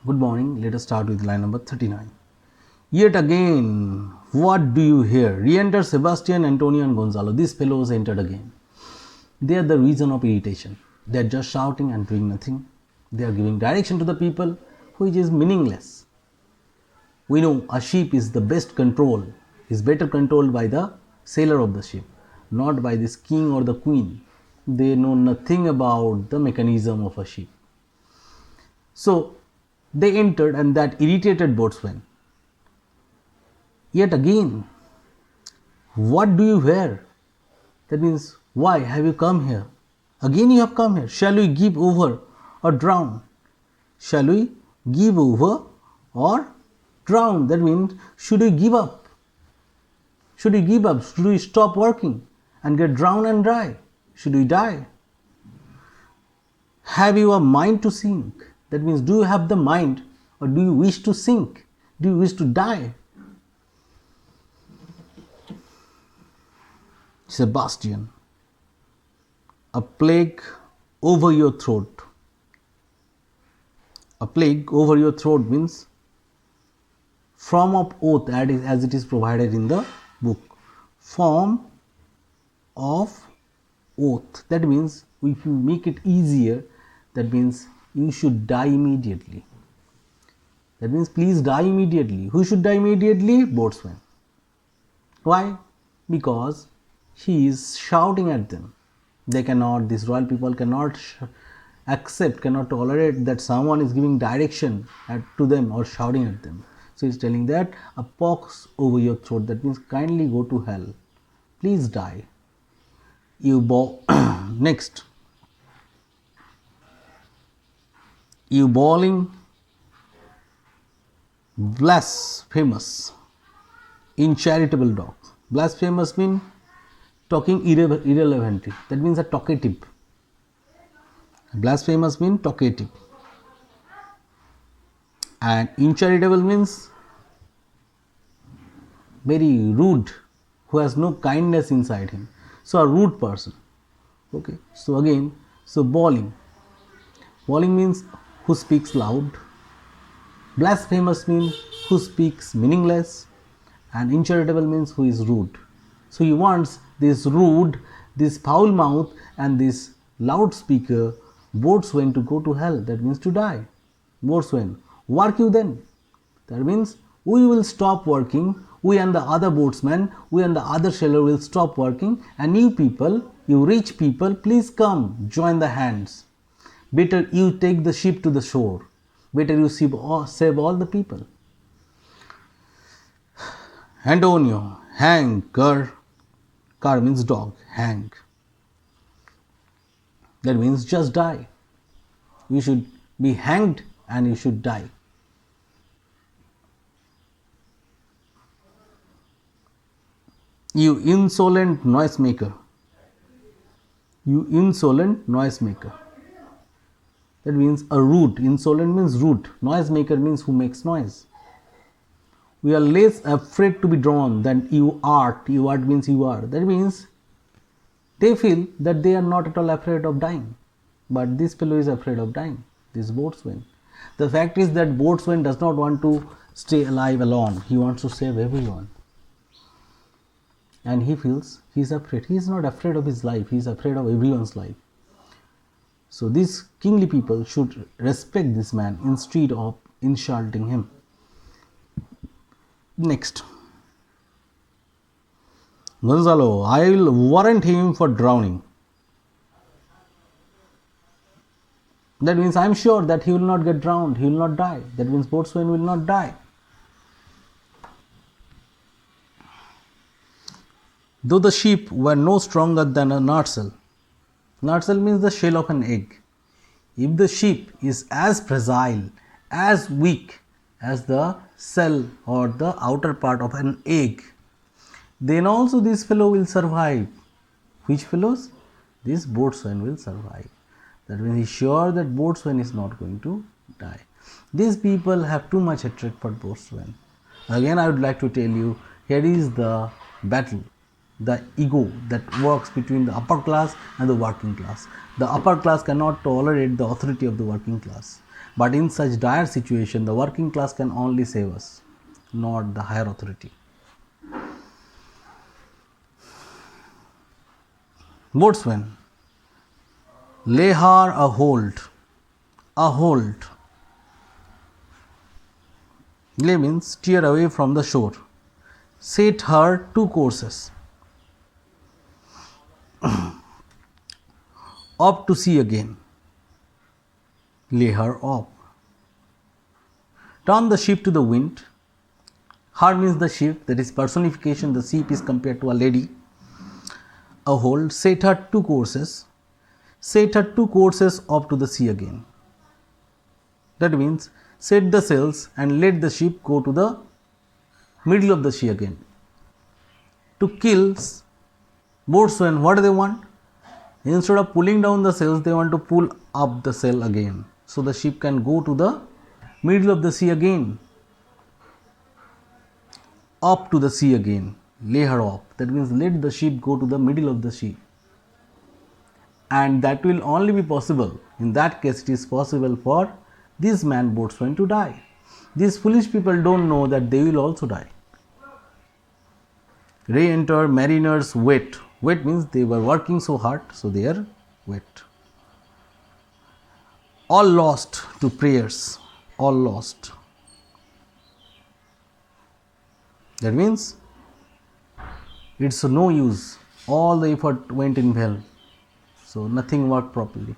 Good morning. Let us start with line number 39. Yet again, what do you hear? Re-enter Sebastian, Antonio and Gonzalo. These fellows entered again. They are the reason of irritation. They are just shouting and doing nothing. They are giving direction to the people, which is meaningless. We know a ship is the best control, is better controlled by the sailor of the ship, not by this king or the queen. They know nothing about the mechanism of a ship. So they entered, and that irritated boatswain. Yet again, what do you wear? That means, why have you come here? Again you have come here. Shall we give over or drown? Shall we give over or drown? That means, should we give up? Should we give up? Should we stop working and get drowned and die? Should we die? Have you a mind to sink? That means, do you have the mind, or do you wish to sink? Do you wish to die? Sebastian, a plague over your throat. A plague over your throat means form of oath as it is provided in the book. Form of oath. That means, if you make it easier, that means you should die immediately. That means, please die immediately. Who should die immediately? Boatswain. Why? Because he is shouting at them. They cannot, these royal people cannot accept, cannot tolerate that someone is giving direction to them or shouting at them. So he is telling that a pox over your throat. That means, kindly go to hell. Please die. Next. You bawling blasphemous, incharitable dog. Blasphemous means talking irrelevantly. That means a talkative. Blasphemous means talkative. And incharitable means very rude, who has no kindness inside him. So a rude person. Okay. So again, bawling. Bawling means who speaks loud. Blasphemous means who speaks meaningless. And incharitable means who is rude. So he wants this rude, this foul mouth and this loudspeaker boatswain to go to hell. That means to die. Boatswain, work you then. That means we will stop working. We and the other boatsmen, we and the other sailor will stop working, and you people, you rich people, please come join the hands. Better you take the ship to the shore. Better you save all the people. Antonio, hang, cur. Cur means dog, hang. That means just die. You should be hanged and you should die. You insolent noisemaker. You insolent noisemaker. That means a rude. Insolent means rude. Noisemaker means who makes noise. We are less afraid to be drawn than you art. You art means you are. That means they feel that they are not at all afraid of dying. But this fellow is afraid of dying. This boatswain. The fact is that boatswain does not want to stay alive alone. He wants to save everyone. And he feels he is afraid. He is not afraid of his life. He is afraid of everyone's life. So these kingly people should respect this man instead of insulting him. Next. Gonzalo, I will warrant him for drowning. That means I am sure that he will not get drowned. He will not die. That means boatswain will not die. Though the ship were no stronger than a nutshell. Nutshell means the shell of an egg. If the ship is as fragile, as weak as the shell or the outer part of an egg, then also this fellow will survive. Which fellows? This boatswain will survive. That means he is sure that boatswain is not going to die. These people have too much hatred for boatswain. Again, I would like to tell you, here is the battle, the ego that works between the upper class and the working class. The upper class cannot tolerate the authority of the working class. But in such dire situation, the working class can only save us, not the higher authority. Boatswain, lay her a hold. A hold. Lay means steer away from the shore. Set her 2 courses. Up to sea again. Lay her up. Turn the ship to the wind. Her means the ship, that is personification. The ship is compared to a lady. A hold. Set her 2 courses. Set her 2 courses up to the sea again. That means set the sails and let the ship go to the middle of the sea again. To kill boatswain, what do they want? Instead of pulling down the sails, they want to pull up the sail again. So the ship can go to the middle of the sea again. Up to the sea again. Lay her up. That means let the ship go to the middle of the sea. And that will only be possible. In that case, it is possible for this man boatswain to die. These foolish people don't know that they will also die. Re-enter mariners wet. Wet means they were working so hard, so they are wet. All lost to prayers. All lost. That means it's no use. All the effort went in vain. So nothing worked properly.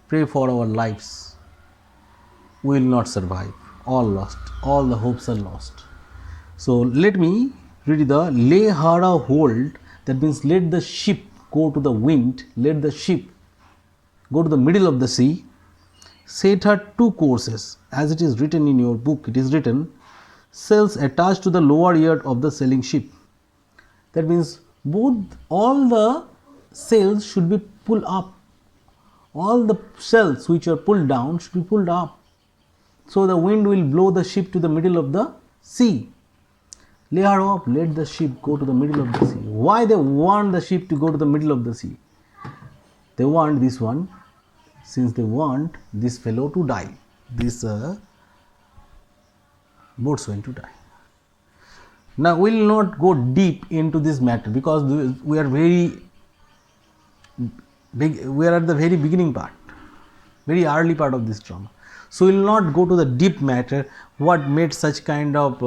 Pray for our lives. We will not survive. All lost. All the hopes are lost. So let me read the lay her a hold. That means let the ship go to the wind. Let the ship go to the middle of the sea. Set her 2 courses. As it is written in your book, it is written, sails attached to the lower yard of the sailing ship. That means all the sails should be pulled up. All the sails which are pulled down should be pulled up. So the wind will blow the ship to the middle of the sea. Lay her up, let the ship go to the middle of the sea. Why they want the ship to go to the middle of the sea? They want this one, since they want this fellow to die, this boatswain to die. Now we will not go deep into this matter because we are very big. We are at the very beginning part, very early part of this drama. So we will not go to the deep matter. What made such kind of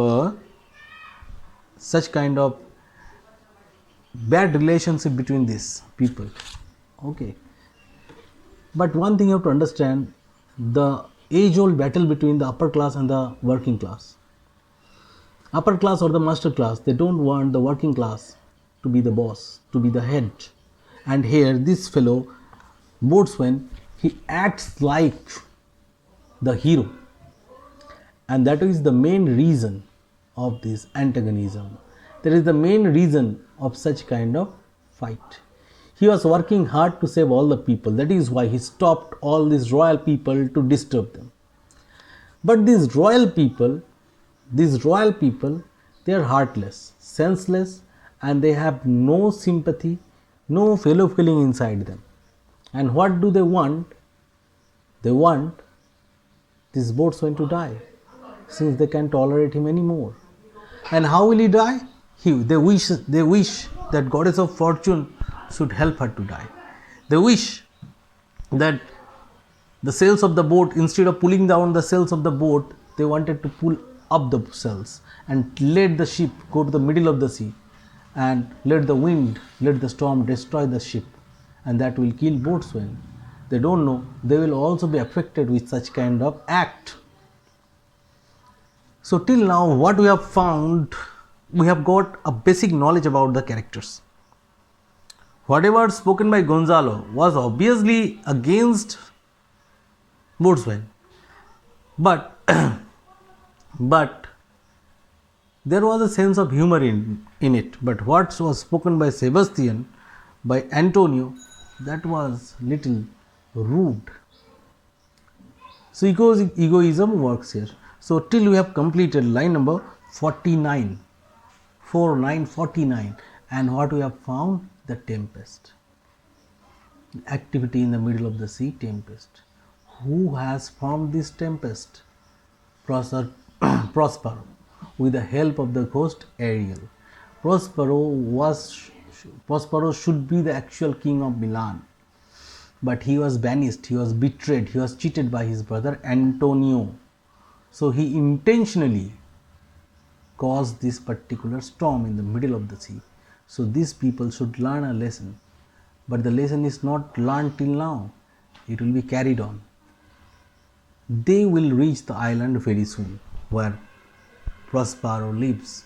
bad relationship between these people? Okay. But one thing you have to understand, the age-old battle between the upper class and the working class. Upper class or the master class, they don't want the working class to be the boss, to be the head. And here this fellow, boatswain, he acts like the hero. And that is the main reason of this antagonism. That is the main reason of such kind of fight. He was working hard to save all the people. That is why he stopped all these royal people to disturb them. But these royal people, they are heartless, senseless, and they have no sympathy, no fellow feeling inside them. And what do they want? They want this boatswain to die, since they can't tolerate him anymore. And how will he die? They wish that goddess of fortune should help her to die. They wish that the sails of the boat, instead of pulling down the sails of the boat, they wanted to pull up the sails and let the ship go to the middle of the sea and let the wind, let the storm destroy the ship, and that will kill boatswain. They don't know they will also be affected with such kind of act. So till now what we have found, we have got a basic knowledge about the characters. Whatever spoken by Gonzalo was obviously against boatswain, but there was a sense of humor in it. But what was spoken by Sebastian, by Antonio, that was little rude. So egoism works here. So till we have completed line number 49, 49, and what we have found? The tempest. Activity in the middle of the sea, tempest. Who has formed this tempest? Prosper, Prospero, with the help of the ghost Ariel. Prospero was Prospero should be the actual king of Milan, but he was banished, he was betrayed, he was cheated by his brother Antonio. So he intentionally caused this particular storm in the middle of the sea. So these people should learn a lesson, but the lesson is not learned till now, it will be carried on. They will reach the island very soon where Prospero lives.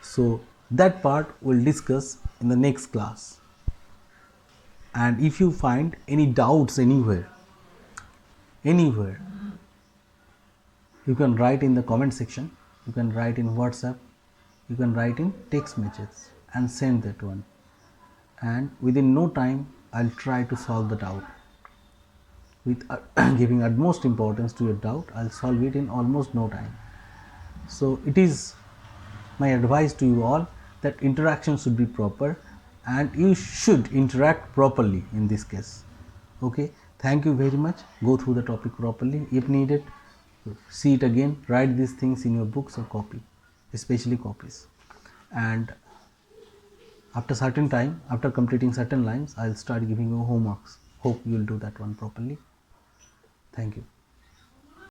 So that part we'll discuss in the next class. And if you find any doubts anywhere, you can write in the comment section, you can write in WhatsApp, you can write in text message and send that one. And within no time, I'll try to solve the doubt. With giving utmost importance to your doubt, I'll solve it in almost no time. So it is my advice to you all that interaction should be proper and you should interact properly in this case. Okay, thank you very much. Go through the topic properly. If needed, see it again, write these things in your books or copy, especially copies. And after certain time, after completing certain lines, I'll start giving you homeworks. Hope you'll do that one properly. Thank you.